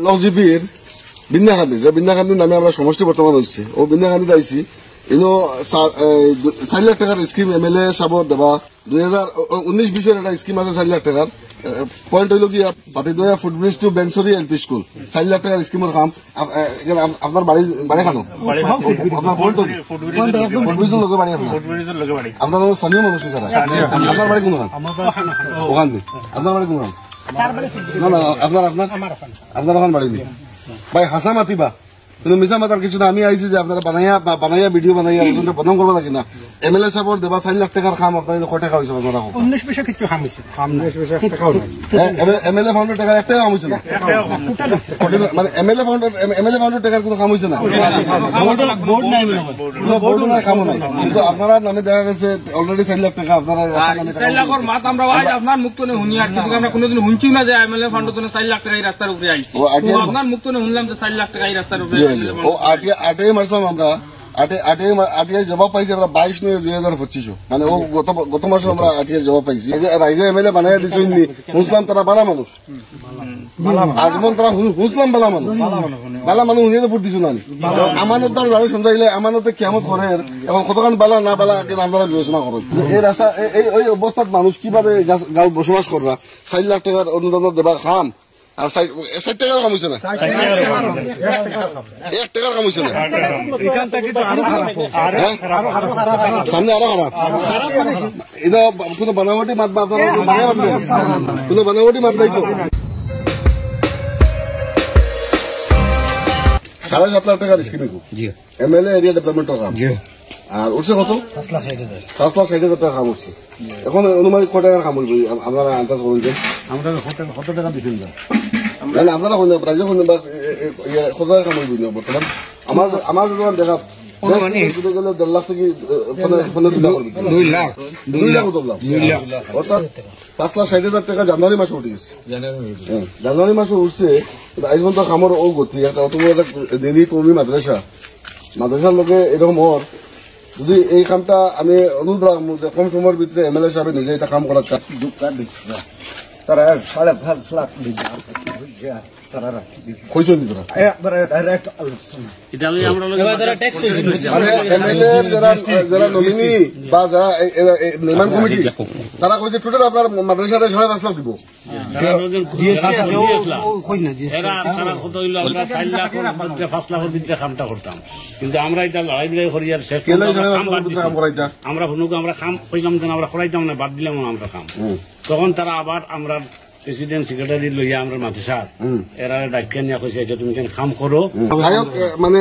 লংজিপির বিন্যাকান্দি যে বিন্যাকান্দি নামে আমরা সমষ্টি বর্তমান হয়েছে ও বিন্যাকান্দিতে আইসি ইনো 4 লাখ টাকার স্কিম এমএলএ সাবর দেবা 2019-20 একটা স্কিম আছে 4 লাখ টাকার পয়েন্ট হইল কি পাতিদয়া ফুটব্রিজ টু বেংসরি এলপি স্কুল 4 লাখ টাকার স্কিমের কাম আপনার বাড়ি খানো আপনার পয়েন্ট ফুটব্রিজের লগে বাড়ি আপনার স্থানীয় মানুষ তারা আপনার বাড়ি কোন ওখান থেকে আপনার বাড়ি কোন না না আপনার ওখান বাড়ি নেই ভাই হাসা মাতিবা কিন্তু মিশা মাতার কিছু না আমি আইসি যে আপনারা বানাইয়া ভিডিও বানাইয়া বদনাম করবো নাকি না এমএলএ সাহেবের দেবা 4 লাখ টাকার খাম আপনার কয় টাকা হয়েছে আপনারা 19 পয়সা কিছু খাম হয়েছে এমএলএ ফাউন্ডের টাকার 1 টাকা খাম হয়েছে না মানে এমএলএ ফাউন্ডের টাকার কোনো খাম হয়েছে না বোর্ড নাই খামও নাই কিন্তু আপনারা নামে দেখা গেছে অলরেডি 4 লাখ টাকা আপনারা 4 লাখের মাত আমরা ভাই আপনার মুক্ত নে শুনি আর কিন্তু আমরা কোনোদিন শুনছি না যে এমএলএ ফাউন্ডের জন্য 4 লাখ টাকা এই রাস্তার উপরে আইছে আপনার মুক্ত নে শুনলাম যে 4 লাখ টাকা এই রাস্তার উপরে ও আটে মাসলাম আমরা আটিয়ার জবাব পাইছি আমরা 22/9/2025 মানে ও গত মাসে আমরা আটিয়ার জবাব পাইছি রাইজে এমএলএ বানাইয়া দিচ্ছেন শুনছিলাম তারা বালা মানুষ আজমন তারা শুনছিলাম বালা মানুষ শুনিয়ে তো ভোট দিছো না আমানত যারা শুনতে আমানতে কেমন করে এবং কতক্ষণ বালা না বালা আমরা বিবেচনা করো এই রাস্তা এই অবস্থাত মানুষ কিভাবে গাঁও বসবাস করা 4 লাখ টাকার অনুদান দেবা খাম আর 60 টাকার কাম হয়েছে না 1 টাকার কাম হয়েছে না সামনে আরো খারাপ এটা কোনো বানাওয়াটি মাত বা আপনারা কোনো বানাওয়াটি মাত নাই তো 7.5 লাখ টাকার স্কিম এমএলএ এরিয়া ডেভেলপমেন্টের কাম আর উঠছে কত 5,60,000 টাকা কাম উঠছে এখন অনুমানিক কয় টাকার কাম হইব আপনারা আন্দাজ করুন যে আমরা কত টাকা দিচ্ছেন না আপনারা রাজ্য কত টাকা কাম হইব বর্তমান আমার দোকান দেখা গেলে 1.5 লাখ থেকে 2 লাখ অর্থাৎ 5,60,000 টাকা জানুয়ারি মাসে উঠে গেছে জানুয়ারি মাসে উঠছে আজ পর্যন্ত কামর ও গতি একটা অত বড় একটা দিনী কর্মী মাদ্রাসার লোকে এরকম হর যদি এই কামটা আমি অনুরোধ রাখবো যে কম সময়ের ভিতরে এমএলএ সাহেব নিজে এটা কাম করার তারা 5.5 লাখ যারা নমিনি বা যারা নির্মাণ কমিটি তারা কইছে টোটাল আপনার মাদ্রাসাটা 5.5 লাখ দিব কিন্তু আমরা এটা লড়াই করিয়ার শেষ আমরা আমরা খাম কইলাম যে আমরা খরাইতাম না বাদ দিলাম আমরা খাম তখন তারা আবার আমরা প্রেসিডেন্ট সেক্রেটারি লইয়া আমরা মাদ্রাসা এরা ডাকিয়া নিয়ে কইছে যে তুমি কাম করো মানে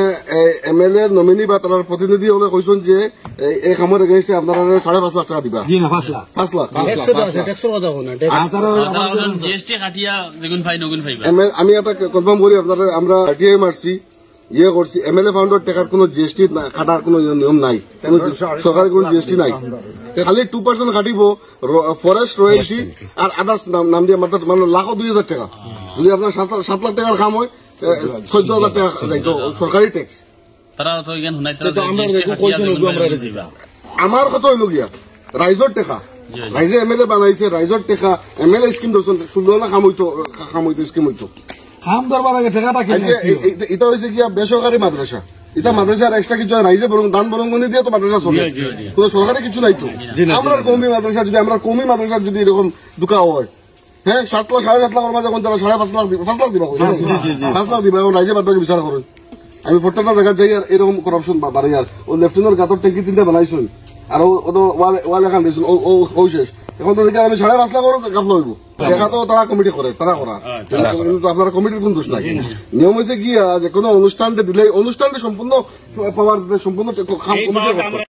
এমএলএ নমিনি বা তার প্রতিনিধি হলে কইছেন যে এই কামের এগেইনস্টে আপনারা 5.5 লাখ টাকা দিবা জি না 5 লাখ জিএসটি কাটিয়া যেগুন ভাই নগুন ভাই আমি একটা কনফার্ম করি আপনারা আমরা টিআই মারছি করছি এমএলএ ফাউন্ডের টাকার কোন জিএসটি কাটার কোন নিয়ম নাই সরকারি কোন জিএসটি নাই খালি 2% কাটিব ফরেস্ট রয়্যালটি আর আদার্স নাম দিয়ে মাত্র মানে 1,02,000 টাকা যদি আপনার 7 লাখ টাকার কাম হয় 14,000 টাকা যাইতো সরকারি ট্যাক্স আমার কত হইল গিয়া রাইজর টাকা রাইজে এমএলএ বানাইছে রাইজর টাকা এমএলএ স্কিম ধরছেন 16 লাখ কাম হইতো স্কিম হইতো খাম দরবার আগে টাকাটা এটা হয়েছে কি বেসরকারি মাদ্রাসা এটা মাদ্রাসার এক্সট্রা কিছু রাইজে দান বরঙ্গনি দিয়ে তো মাদ্রাসা চলে কোনো সরকারি কিছু নাই তো আমরা কৌমি মাদ্রাসা যদি এরকম দুকা হয় হ্যাঁ 7 লাখ 7.5 লাখ মাঝে তারা 5.5 লাখ দিবা 5 লাখ দিবা 5 লাখ দিবা এবং রাইজে বাদ বাকি বিচার করুন আমি প্রত্যেকটা জায়গা যাই আর এরকম করাপশন বাড়ে আর ও লেফটেন্যান্ট গাতর ট্যাঙ্কি 3টা বানাইছেন আর ও ওয়াল এখান দিয়েছেন ও শেষ এখন তো দেখি আমি 5.5 লাখ গাফলা হইব দেখা তো তারা কমিটি করে তারা করা কিন্তু আপনারা কমিটির কোন দোষ নাই নিয়ম হয়েছে কি যে কোনো অনুষ্ঠানটা দিলে অনুষ্ঠানটা সম্পূর্ণ পাওয়ার সম্পূর্ণ